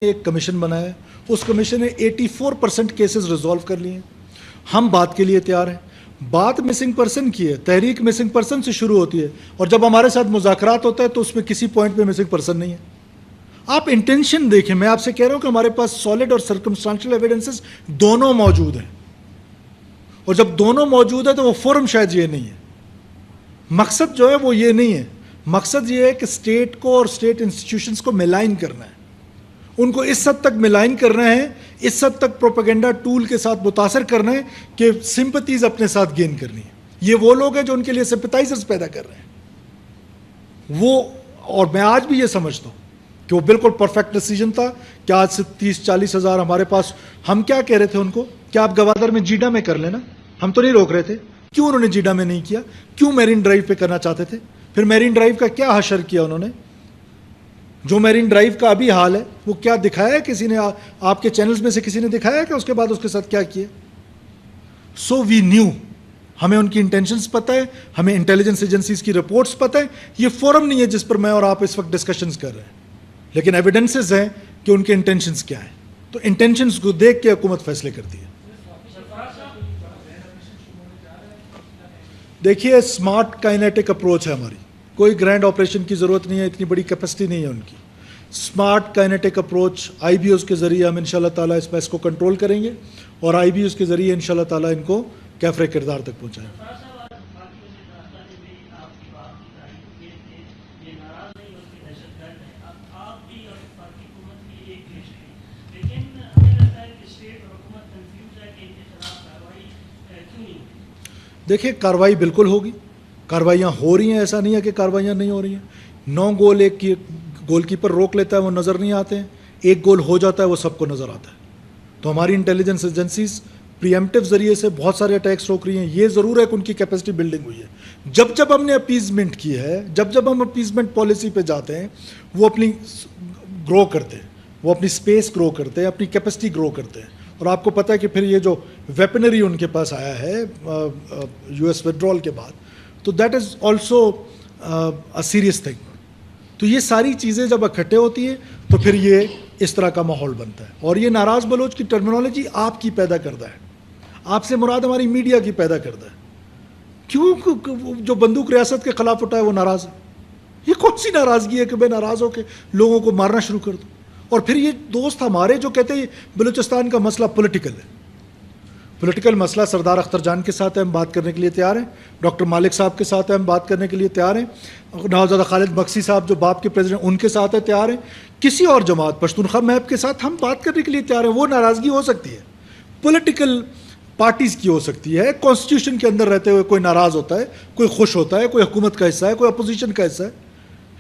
ایک کمیشن بنایا ہے, اس کمیشن نے 84% کیسز ریزالو کر لیے ہیں. ہم بات کے لیے تیار ہیں. بات مسنگ پرسن کی ہے, تحریک مسنگ پرسن سے شروع ہوتی ہے, اور جب ہمارے ساتھ مذاکرات ہوتا ہے تو اس میں کسی پوائنٹ پہ مسنگ پرسن نہیں ہے. آپ انٹینشن دیکھیں, میں آپ سے کہہ رہا ہوں کہ ہمارے پاس سالڈ اور سرکمسٹانشل ایویڈنسز دونوں موجود ہیں, اور جب دونوں موجود ہیں تو وہ فورم شاید یہ نہیں ہے. مقصد جو ہے وہ یہ نہیں ہے. مقصد یہ ہے کہ اسٹیٹ کو اور اسٹیٹ انسٹیٹیوشنز کو ملائن کرنا ہے, ان کو اس حد تک ملائن کرنا ہے, اس حد تک پروپیگنڈا ٹول کے ساتھ متاثر کرنا ہے کہ سمپتیز اپنے ساتھ گین کرنی ہے. یہ وہ لوگ ہیں جو ان کے لیے سمپتائزرز پیدا کر رہے ہیں وہ. اور میں آج بھی یہ سمجھتا ہوں کہ وہ بالکل پرفیکٹ ڈیسیجن تھا کہ آج سے 30-40 ہزار ہمارے پاس. ہم کیا کہہ رہے تھے ان کو کہ آپ گوادر میں جیڈا میں کر لینا, ہم تو نہیں روک رہے تھے. کیوں انہوں نے جیڈا میں نہیں کیا؟ کیوں میرین ڈرائیو پہ کرنا چاہتے تھے؟ پھر میرین ڈرائیو کا کیا حشر کیا انہوں نے؟ جو میرین ڈرائیو کا ابھی حال ہے وہ کیا دکھایا ہے کسی نے؟ آپ کے چینلز میں سے کسی نے دکھایا کہ اس کے بعد اس کے ساتھ کیا کیا؟ سو وی نیو, ہمیں ان کی انٹینشنز پتہ ہے, ہمیں انٹیلیجنس ایجنسیز کی رپورٹس پتہ ہے. یہ فورم نہیں ہے جس پر میں اور آپ اس وقت ڈسکشنز کر رہے ہیں, لیکن ایویڈنسز ہیں کہ ان کے انٹینشنز کیا ہیں. تو انٹینشنز کو دیکھ کے حکومت فیصلے کرتی ہے. دیکھیے, اسمارٹ کائنیٹک اپروچ ہے ہماری. کوئی گرینڈ آپریشن کی ضرورت نہیں ہے, اتنی بڑی کیپیسٹی نہیں ہے ان کی. Smart kinetic approach I B اوز کے ذریعے ہم انشاءاللہ تعالیٰ اس میں اس کو کنٹرول کریں گے, اور آئی بی اوز کے ذریعے انشاءاللہ تعالیٰ ان کو کیفر کردار تک پہنچائیں گے. دیکھیں, کارروائی بالکل ہوگی, کارروائیاں ہو رہی ہیں, ایسا نہیں ہے کہ کارروائیاں نہیں ہو رہی ہیں. 9 گول ایک گول کیپر روک لیتا ہے وہ نظر نہیں آتے ہیں, 1 گول ہو جاتا ہے وہ سب کو نظر آتا ہے. تو ہماری انٹیلیجنس ایجنسیز پری ایمپٹیو ذریعے سے بہت سارے اٹیکس روک رہی ہیں. یہ ضرور ہے کہ ان کی کیپیسٹی بلڈنگ ہوئی ہے. جب ہم نے اپیزمنٹ کی ہے, جب ہم اپیزمنٹ پالیسی پہ جاتے ہیں, وہ اپنی گرو کرتے ہیں, وہ اپنی اسپیس گرو کرتے ہیں, اپنی کیپیسٹی گرو کرتے ہیں. اور آپ کو پتہ ہے کہ پھر یہ جو ویپنری ان کے پاس آیا ہے یو ایس وڈرال کے بعد, تو that is also a serious thing. تو یہ ساری چیزیں جب اکٹھے ہوتی ہیں تو پھر یہ اس طرح کا ماحول بنتا ہے. اور یہ ناراض بلوچ کی ٹرمینالوجی آپ کی پیدا کردہ ہے, آپ سے مراد ہماری میڈیا کی پیدا کردہ ہے. کیوں جو بندوق ریاست کے خلاف اٹھائے وہ ناراض ہے؟ یہ کون سی ناراضگی ہے کہ میں ناراض ہو کے لوگوں کو مارنا شروع کر دوں؟ اور پھر یہ دوست ہمارے جو کہتے ہیں بلوچستان کا مسئلہ پولیٹیکل ہے. پولیٹیکل مسئلہ سردار اختر جان کے ساتھ ہے, ہم بات کرنے کے لیے تیار ہیں. ڈاکٹر مالک صاحب کے ساتھ ہے, ہم بات کرنے کے لیے تیار ہیں. نوزادہ خالد مکسی صاحب جو باپ کے پریزیڈنٹ, ان کے ساتھ ہے, تیار ہیں. کسی اور جماعت پشتونخوا میپ کے ساتھ ہم بات کرنے کے لیے تیار ہیں. وہ ناراضگی ہو سکتی ہے, پولیٹیکل پارٹیز کی ہو سکتی ہے. کانسٹیٹیوشن کے اندر رہتے ہوئے کوئی ناراض ہوتا ہے, کوئی خوش ہوتا ہے, کوئی حکومت کا حصہ ہے, کوئی اپوزیشن کا حصہ ہے.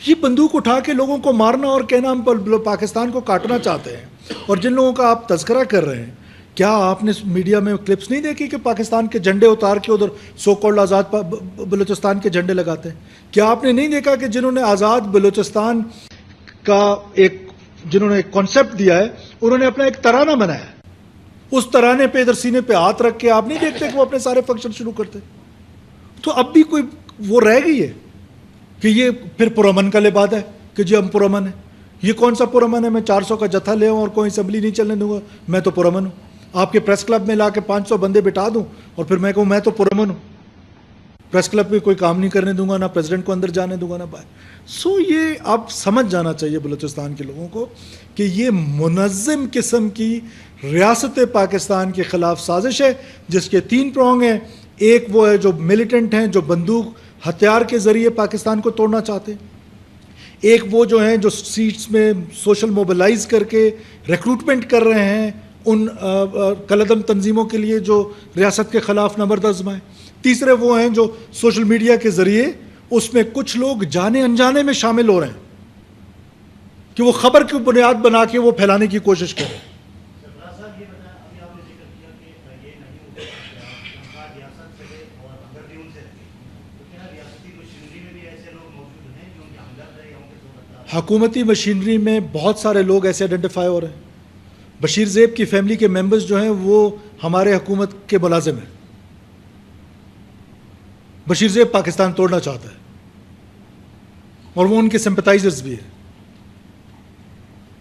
یہ بندوق اٹھا کے لوگوں کو مارنا اور کہنا ہم پاکستان کو کاٹنا چاہتے ہیں. اور جن لوگوں کا آپ تذکرہ کر رہے ہیں, کیا آپ نے میڈیا میں کلپس نہیں دیکھی کہ پاکستان کے جھنڈے اتار کے ادھر سو کالڈ آزاد بلوچستان کے جھنڈے لگاتے ہیں؟ کیا آپ نے نہیں دیکھا کہ جنہوں نے آزاد بلوچستان کا جنہوں نے ایک کانسیپٹ دیا ہے, انہوں نے اپنا ایک ترانہ بنایا ہے, اس ترانے پہ ادھر سینے پہ ہاتھ رکھ کے آپ نہیں دیکھتے کہ وہ اپنے سارے فنکشن شروع کرتے؟ تو اب بھی کوئی وہ رہ گئی ہے کہ یہ پھر پرامن کا لبادہ ہے کہ جی ہم پرامن ہیں. یہ کون سا پرامن ہے؟ میں 400 کا جتھا لے ہوں اور کوئی اسمبلی نہیں چلنے دوں گا, میں تو پرامن ہوں. آپ کے پریس کلب میں لا کے 500 بندے بٹھا دوں اور پھر میں کہوں میں تو پرامن ہوں, پریس کلب میں کوئی کام نہیں کرنے دوں گا, نہ پریزیڈنٹ کو اندر جانے دوں گا, نہ باہر. سو یہ اب سمجھ جانا چاہیے بلوچستان کے لوگوں کو کہ یہ منظم قسم کی ریاست پاکستان کے خلاف سازش ہے, جس کے 3 پرونگ ہیں. ایک وہ ہے جو ملیٹنٹ ہیں, جو بندوق ہتھیار کے ذریعے پاکستان کو توڑنا چاہتے ہیں. ایک وہ جو ہیں جو سیٹس میں سوشل موبلائز کر کے ریکروٹمنٹ کر رہے ہیں ان کلعدم تنظیموں کے لیے جو ریاست کے خلاف نبرد عزم ہیں. تیسرے وہ ہیں جو سوشل میڈیا کے ذریعے اس میں کچھ لوگ جانے انجانے میں شامل ہو رہے ہیں کہ وہ خبر کی بنیاد بنا کے وہ پھیلانے کی کوشش کریں. حکومتی مشینری میں بہت سارے لوگ ایسے آئیڈینٹیفائی ہو رہے ہیں. بشیر زیب کی فیملی کے ممبرز جو ہیں وہ ہمارے حکومت کے ملازم ہیں. بشیر زیب پاکستان توڑنا چاہتا ہے اور وہ ان کے سمپتائزرز بھی ہیں.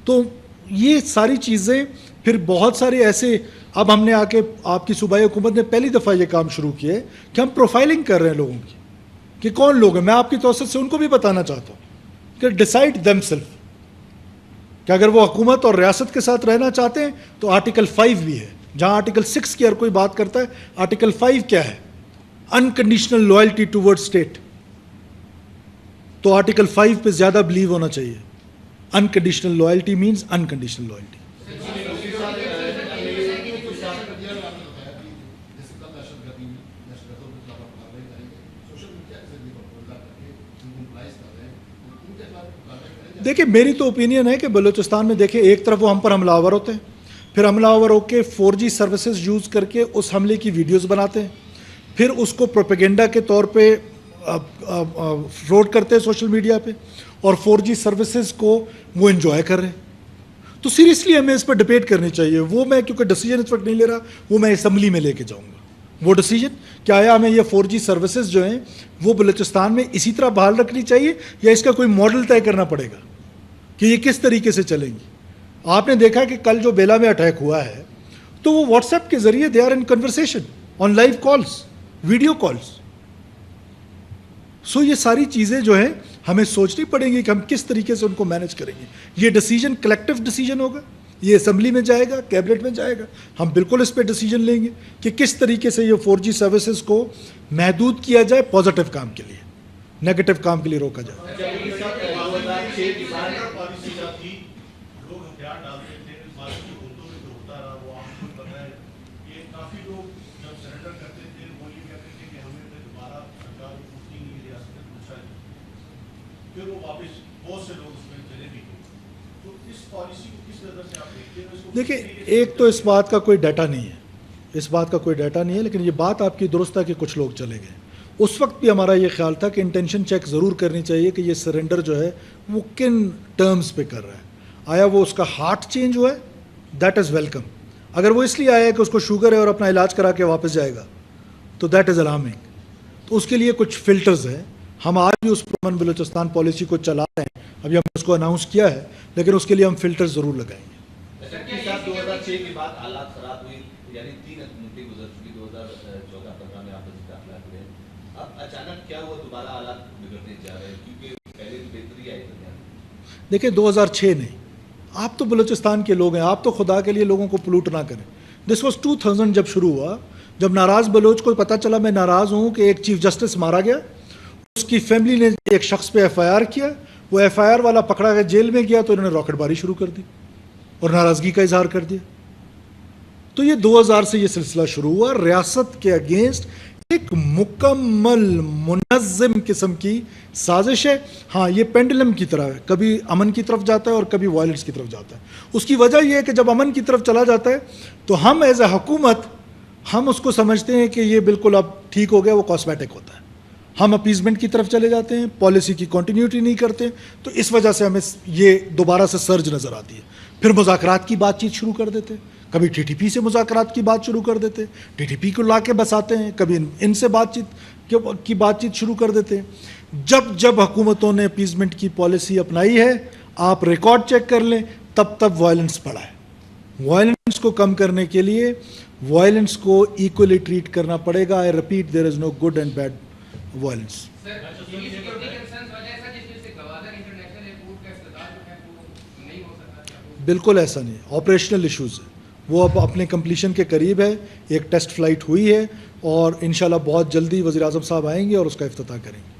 تو یہ ساری چیزیں پھر بہت سارے ایسے، اب ہم نے آ کے آپ کی صوبائی حکومت نے پہلی دفعہ یہ کام شروع کیا ہے کہ ہم پروفائلنگ کر رہے ہیں لوگوں کی کہ کون لوگ ہیں. میں آپ کی توسط سے ان کو بھی بتانا چاہتا ہوں کہ ڈیسائڈ دیم سیلف کہ اگر وہ حکومت اور ریاست کے ساتھ رہنا چاہتے ہیں تو آرٹیکل 5 بھی ہے. جہاں آرٹیکل 6 کی ہر کوئی بات کرتا ہے، آرٹیکل 5 کیا ہے؟ Unconditional loyalty toward state. تو آرٹیکل 5 پہ زیادہ بلیو ہونا چاہیے. Unconditional loyalty means unconditional loyalty. دیکھیں میری تو اوپینین ہے کہ بلوچستان میں دیکھیں ایک طرف وہ ہم پر حملہ آور ہوتے ہیں، پھر حملہ آور ہو کے 4G سروسز یوز کر کے اس حملے کی ویڈیوز بناتے ہیں، پھر اس کو پروپیگنڈا کے طور پہ فروٹ کرتے ہیں سوشل میڈیا پہ، اور 4G سروسز کو وہ انجوائے کر رہے ہیں. تو سیریسلی ہمیں اس پر ڈبیٹ کرنی چاہیے. وہ میں کیونکہ ڈیسیجن اس وقت نہیں لے رہا، وہ میں اسمبلی میں لے کے جاؤں گا وہ ڈیسیجن کہ آیا ہمیں یہ 4G سروسز جو ہیں وہ بلوچستان میں اسی طرح بحال رکھنی چاہیے یا اس کا کوئی ماڈل طے کرنا پڑے گا کہ یہ کس طریقے سے چلیں گی. آپ نے دیکھا کہ کل جو بیلا میں اٹیک ہوا ہے تو وہ واٹس ایپ کے ذریعے they are in conversation on live calls, video calls. So یہ ساری چیزیں جو ہیں ہمیں سوچنی پڑیں گی کہ ہم کس طریقے سے ان کو مینج کریں گے. یہ ڈیسیجن کلیکٹیو ڈیسیجن ہوگا، یہ اسمبلی میں جائے گا، کیبنٹ میں جائے گا. ہم بالکل اس پہ ڈیسیجن لیں گے کہ کس طریقے سے یہ 4G سروسز کو محدود کیا جائے، پازیٹیو کام کے لیے، نیگیٹو کام کے لیے روکا جائے. دیکھیں ایک تو اس بات کا کوئی ڈیٹا نہیں ہے، لیکن یہ بات آپ کی درست ہے کہ کچھ لوگ چلے گئے. اس وقت بھی ہمارا یہ خیال تھا کہ انٹینشن چیک ضرور کرنی چاہیے کہ یہ سرنڈر جو ہے وہ کن ٹرمز پہ کر رہا ہے. آیا وہ اس کا ہارٹ چینج ہوا ہے؟ That is welcome. اگر وہ اس لیے آیا ہے کہ اس کو شوگر ہے اور اپنا علاج کرا کے واپس جائے گا تو دیٹ از الارمنگ. تو اس کے لیے کچھ فلٹرز ہیں. ہم آج بھی اس پرامن بلوچستان پالیسی کو چلا رہے ہیں، ابھی ہم نے اس کو اناؤنس کیا ہے، لیکن اس کے لیے ہم فلٹر ضرور لگائیں گے. 2006 کے بعد حالات خراب ہوئی، یعنی 3 حکومتیں گزر چکی، 2014-15 میں آپ داخلہ ہوئے. اب اچانک کیا ہوا دوبارہ حالات بگڑنے جا رہے ہیں؟ کیونکہ پہلے بھی بہتری آئی تھی. دیکھیں 2006 نہیں، آپ تو بلوچستان کے لوگ ہیں، آپ تو خدا کے لیے لوگوں کو پلوٹ نہ کریں. دس واز 2000 جب شروع ہوا، جب ناراض بلوچ کو پتہ چلا میں ناراض ہوں کہ ایک چیف جسٹس مارا گیا، اس کی فیملی نے ایک شخص پہ FIR کیا، وہ FIR والا پکڑا گیا، جیل میں گیا تو انہوں نے راکٹ باری شروع کر دی اور ناراضگی کا اظہار کر دیا. تو یہ 2000 سے یہ سلسلہ شروع ہوا. ریاست کے اگینسٹ ایک مکمل منظم قسم کی سازش ہے. ہاں یہ پینڈلم کی طرح ہے، کبھی امن کی طرف جاتا ہے اور کبھی وائلنس کی طرف جاتا ہے. اس کی وجہ یہ ہے کہ جب امن کی طرف چلا جاتا ہے تو ہم ایز اے حکومت ہم اس کو سمجھتے ہیں کہ یہ بالکل اب ٹھیک ہو گیا، وہ کاسمیٹک ہوتا ہے. ہم اپیزمنٹ کی طرف چلے جاتے ہیں، پالیسی کی کنٹینیوٹی نہیں کرتے، تو اس وجہ سے ہمیں یہ دوبارہ سے سرج نظر آتی ہے. پھر مذاکرات کی بات چیت شروع کر دیتے، کبھی TTP سے مذاکرات کی بات شروع کر دیتے، TTP کو لا کے بساتے ہیں، کبھی ان سے بات چیت شروع کر دیتے ہیں. جب حکومتوں نے اپیزمنٹ کی پالیسی اپنائی ہے، آپ ریکارڈ چیک کر لیں، تب وائلنس بڑھا ہے. وائلنس کو کم کرنے کے لیے وائلنس کو ایکولی ٹریٹ کرنا پڑے گا. I repeat, there is no good and bad violence. بالکل ایسا نہیں ہے، آپریشنل ایشوز ہے، وہ اب اپنے کمپلیشن کے قریب ہے. ایک ٹیسٹ فلائٹ ہوئی ہے اور انشاءاللہ بہت جلدی وزیر اعظم صاحب آئیں گے اور اس کا افتتاح کریں گے.